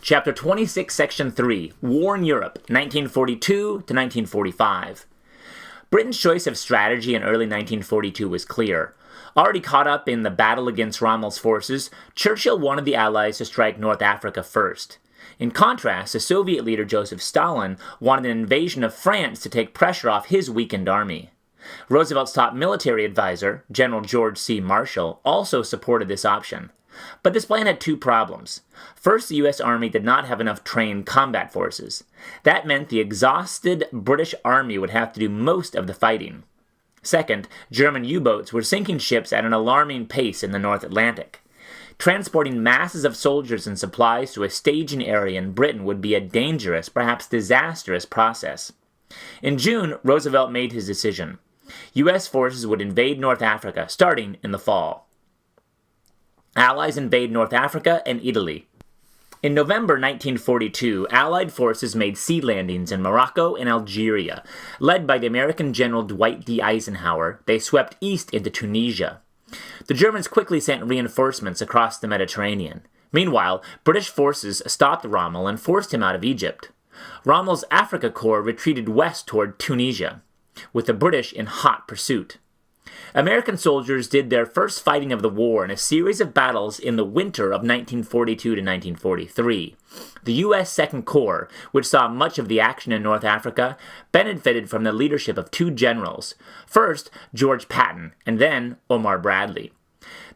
Chapter 26, Section 3, War in Europe, 1942 to 1945. Britain's choice of strategy in early 1942 was clear. Already caught up in the battle against Rommel's forces, Churchill wanted the Allies to strike North Africa first. In contrast, the Soviet leader Joseph Stalin wanted an invasion of France to take pressure off his weakened army. Roosevelt's top military advisor, General George C. Marshall, also supported this option. But this plan had two problems. First, the U.S. Army did not have enough trained combat forces. That meant the exhausted British Army would have to do most of the fighting. Second, German U-boats were sinking ships at an alarming pace in the North Atlantic. Transporting masses of soldiers and supplies to a staging area in Britain would be a dangerous, perhaps disastrous process. In June, Roosevelt made his decision. U.S. forces would invade North Africa starting in the fall. Allies invade North Africa and Italy. In November 1942, Allied forces made sea landings in Morocco and Algeria. Led by the American General Dwight D. Eisenhower, they swept east into Tunisia. The Germans quickly sent reinforcements across the Mediterranean. Meanwhile, British forces stopped Rommel and forced him out of Egypt. Rommel's Africa Corps retreated west toward Tunisia, with the British in hot pursuit. American soldiers did their first fighting of the war in a series of battles in the winter of 1942 to 1943. The U.S. Second Corps, which saw much of the action in North Africa, benefited from the leadership of two generals, first George Patton and then Omar Bradley.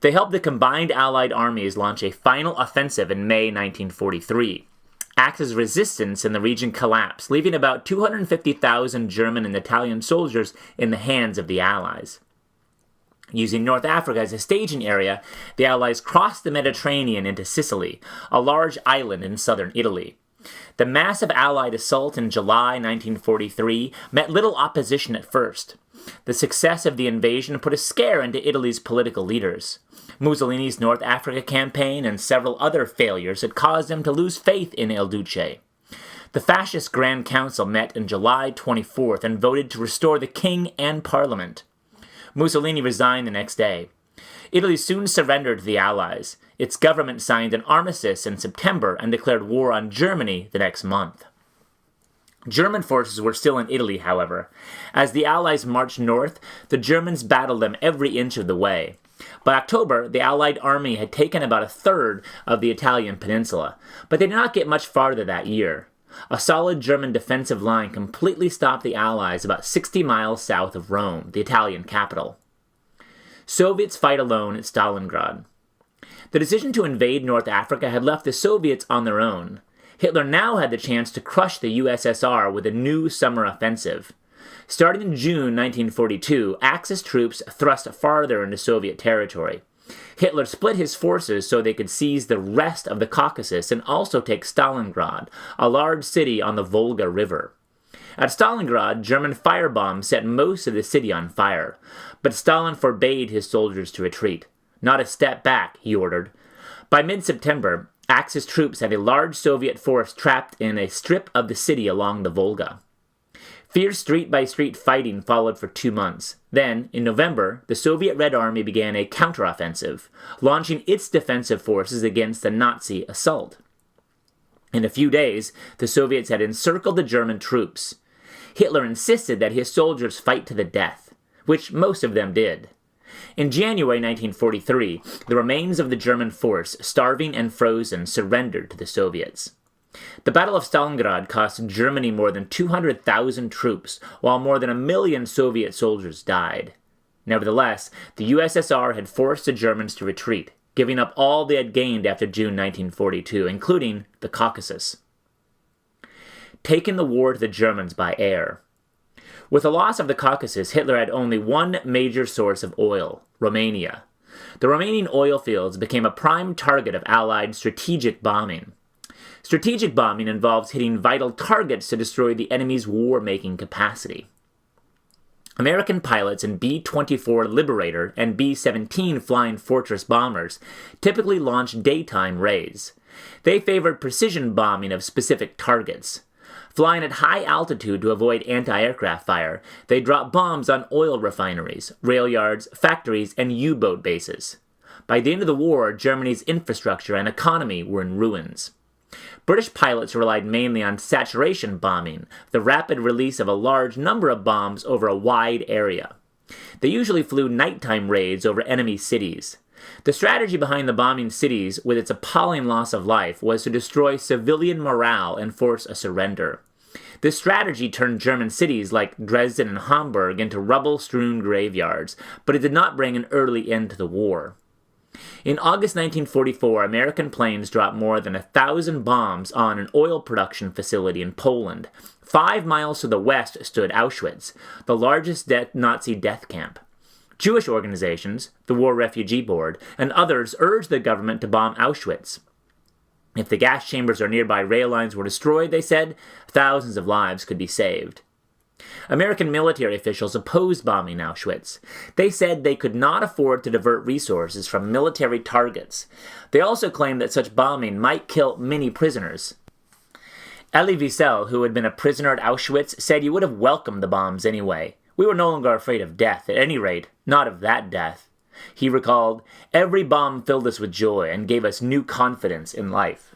They helped the combined Allied armies launch a final offensive in May 1943. Axis resistance in the region collapsed, leaving about 250,000 German and Italian soldiers in the hands of the Allies. Using North Africa as a staging area, the Allies crossed the Mediterranean into Sicily, a large island in southern Italy. The massive Allied assault in July 1943 met little opposition at first. The success of the invasion put a scare into Italy's political leaders. Mussolini's North Africa campaign and several other failures had caused them to lose faith in Il Duce. The fascist Grand Council met on July 24th and voted to restore the king and parliament. Mussolini resigned the next day. Italy soon surrendered to the Allies. Its government signed an armistice in September and declared war on Germany the next month. German forces were still in Italy, however. As the Allies marched north, the Germans battled them every inch of the way. By October, the Allied army had taken about a third of the Italian peninsula, but they did not get much farther that year. A solid German defensive line completely stopped the Allies about 60 miles south of Rome, the Italian capital. Soviets fight alone at Stalingrad. The decision to invade North Africa had left the Soviets on their own. Hitler now had the chance to crush the USSR with a new summer offensive. Starting in June 1942, Axis troops thrust farther into Soviet territory. Hitler split his forces so they could seize the rest of the Caucasus and also take Stalingrad, a large city on the Volga River. At Stalingrad, German firebombs set most of the city on fire, but Stalin forbade his soldiers to retreat. Not a step back, he ordered. By mid-September, Axis troops had a large Soviet force trapped in a strip of the city along the Volga. Fierce street-by-street fighting followed for 2 months. Then, in November, the Soviet Red Army began a counteroffensive, launching its defensive forces against the Nazi assault. In a few days, the Soviets had encircled the German troops. Hitler insisted that his soldiers fight to the death, which most of them did. In January 1943, the remains of the German force, starving and frozen, surrendered to the Soviets. The Battle of Stalingrad cost Germany more than 200,000 troops, while more than 1 million Soviet soldiers died. Nevertheless, the USSR had forced the Germans to retreat, giving up all they had gained after June 1942, including the Caucasus. Taking the war to the Germans by air. With the loss of the Caucasus, Hitler had only one major source of oil, Romania. The Romanian oil fields became a prime target of Allied strategic bombing. Strategic bombing involves hitting vital targets to destroy the enemy's war-making capacity. American pilots in B-24 Liberator and B-17 Flying Fortress bombers typically launched daytime raids. They favored precision bombing of specific targets. Flying at high altitude to avoid anti-aircraft fire, they dropped bombs on oil refineries, rail yards, factories, and U-boat bases. By the end of the war, Germany's infrastructure and economy were in ruins. British pilots relied mainly on saturation bombing, the rapid release of a large number of bombs over a wide area. They usually flew nighttime raids over enemy cities. The strategy behind the bombing cities, with its appalling loss of life, was to destroy civilian morale and force a surrender. This strategy turned German cities like Dresden and Hamburg into rubble-strewn graveyards, but it did not bring an early end to the war. In August 1944, American planes dropped more than 1,000 bombs on an oil production facility in Poland. 5 miles to the west stood Auschwitz, the largest Nazi death camp. Jewish organizations, the War Refugee Board, and others urged the government to bomb Auschwitz. If the gas chambers or nearby rail lines were destroyed, they said, thousands of lives could be saved. American military officials opposed bombing Auschwitz. They said they could not afford to divert resources from military targets. They also claimed that such bombing might kill many prisoners. Elie Wiesel, who had been a prisoner at Auschwitz, said he would have welcomed the bombs anyway. We were no longer afraid of death, at any rate, not of that death. He recalled, "Every bomb filled us with joy and gave us new confidence in life."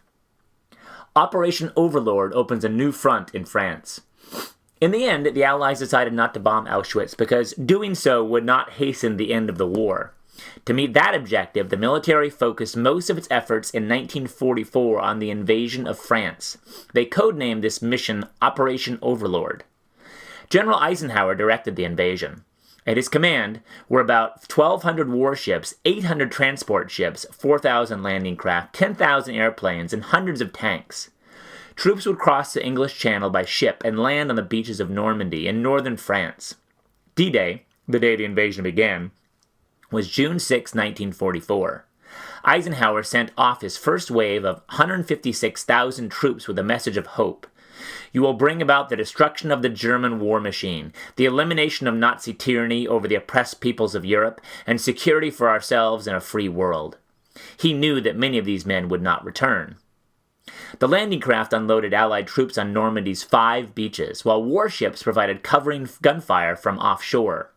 Operation Overlord opens a new front in France. In the end, the Allies decided not to bomb Auschwitz because doing so would not hasten the end of the war. To meet that objective, the military focused most of its efforts in 1944 on the invasion of France. They codenamed this mission Operation Overlord. General Eisenhower directed the invasion. At his command were about 1,200 warships, 800 transport ships, 4,000 landing craft, 10,000 airplanes, and hundreds of tanks. Troops would cross the English Channel by ship and land on the beaches of Normandy in northern France. D-Day, the day the invasion began, was June 6, 1944. Eisenhower sent off his first wave of 156,000 troops with a message of hope. "You will bring about the destruction of the German war machine, the elimination of Nazi tyranny over the oppressed peoples of Europe, and security for ourselves in a free world." He knew that many of these men would not return. The landing craft unloaded Allied troops on Normandy's 5 beaches, while warships provided covering gunfire from offshore.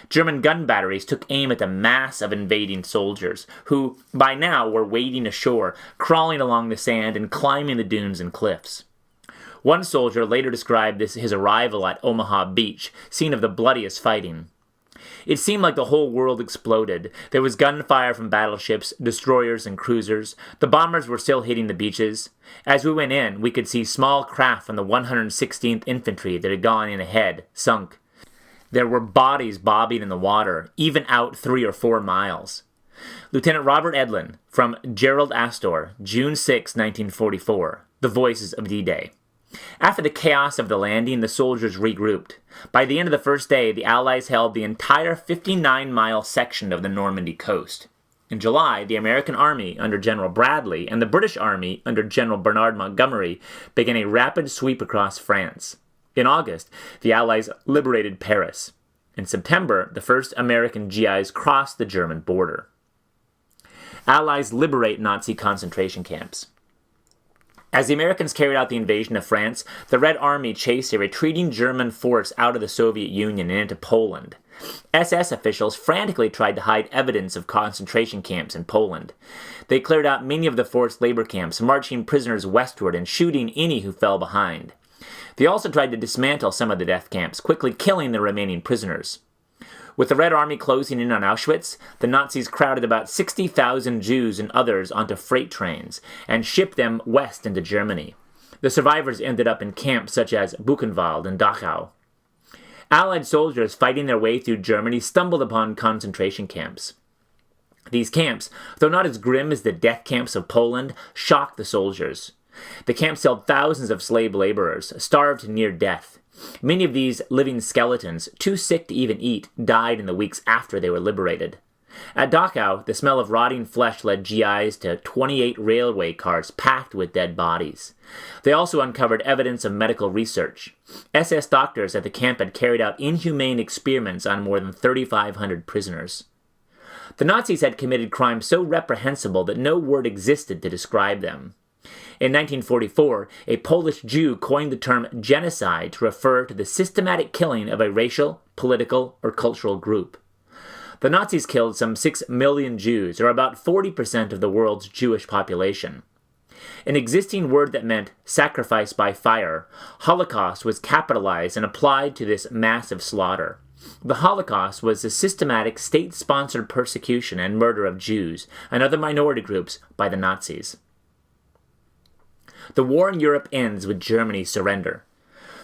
German gun batteries took aim at the mass of invading soldiers, who, by now, were wading ashore, crawling along the sand and climbing the dunes and cliffs. One soldier later described his arrival at Omaha Beach, scene of the bloodiest fighting. "It seemed like the whole world exploded. There was gunfire from battleships, destroyers, and cruisers. The bombers were still hitting the beaches. As we went in, we could see small craft from the 116th Infantry that had gone in ahead, sunk. There were bodies bobbing in the water, even out 3 or 4 miles. Lieutenant Robert Edlin, from Gerald Astor, June 6, 1944, The Voices of D-Day. After the chaos of the landing, the soldiers regrouped. By the end of the first day, the Allies held the entire 59-mile section of the Normandy coast. In July, the American Army under General Bradley and the British Army under General Bernard Montgomery began a rapid sweep across France. In August, the Allies liberated Paris. In September, the first American GIs crossed the German border. Allies liberate Nazi concentration camps. As the Americans carried out the invasion of France, the Red Army chased a retreating German force out of the Soviet Union and into Poland. SS officials frantically tried to hide evidence of concentration camps in Poland. They cleared out many of the forced labor camps, marching prisoners westward and shooting any who fell behind. They also tried to dismantle some of the death camps, quickly killing the remaining prisoners. With the Red Army closing in on Auschwitz, the Nazis crowded about 60,000 Jews and others onto freight trains and shipped them west into Germany. The survivors ended up in camps such as Buchenwald and Dachau. Allied soldiers fighting their way through Germany stumbled upon concentration camps. These camps, though not as grim as the death camps of Poland, shocked the soldiers. The camps held thousands of slave laborers, starved to near death. Many of these living skeletons, too sick to even eat, died in the weeks after they were liberated. At Dachau, the smell of rotting flesh led GIs to 28 railway cars packed with dead bodies. They also uncovered evidence of medical research. SS doctors at the camp had carried out inhumane experiments on more than 3,500 prisoners. The Nazis had committed crimes so reprehensible that no word existed to describe them. In 1944, a Polish Jew coined the term genocide to refer to the systematic killing of a racial, political, or cultural group. The Nazis killed some 6 million Jews, or about 40% of the world's Jewish population. An existing word that meant sacrifice by fire, Holocaust was capitalized and applied to this massive slaughter. The Holocaust was a systematic state-sponsored persecution and murder of Jews and other minority groups by the Nazis. The war in Europe ends with Germany's surrender.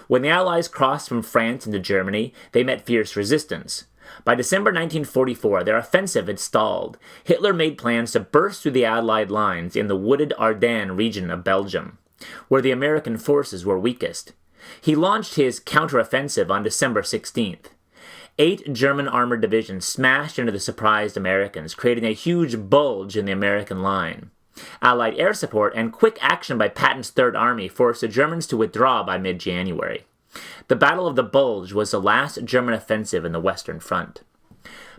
When the Allies crossed from France into Germany, they met fierce resistance. By December 1944, their offensive had stalled. Hitler made plans to burst through the Allied lines in the wooded Ardennes region of Belgium, where the American forces were weakest. He launched his counteroffensive on December 16th. 8 German armored divisions smashed into the surprised Americans, creating a huge bulge in the American line. Allied air support and quick action by Patton's Third Army forced the Germans to withdraw by mid-January. The Battle of the Bulge was the last German offensive in the Western Front.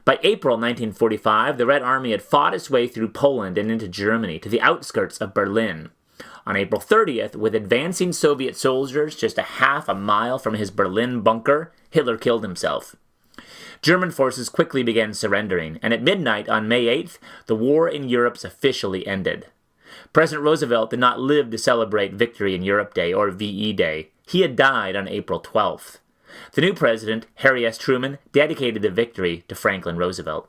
By April 1945, the Red Army had fought its way through Poland and into Germany to the outskirts of Berlin. On April 30th, with advancing Soviet soldiers just a half a mile from his Berlin bunker, Hitler killed himself. German forces quickly began surrendering, and at midnight on May 8th, the war in Europe officially ended. President Roosevelt did not live to celebrate Victory in Europe Day, or VE Day. He had died on April 12th. The new president, Harry S. Truman, dedicated the victory to Franklin Roosevelt.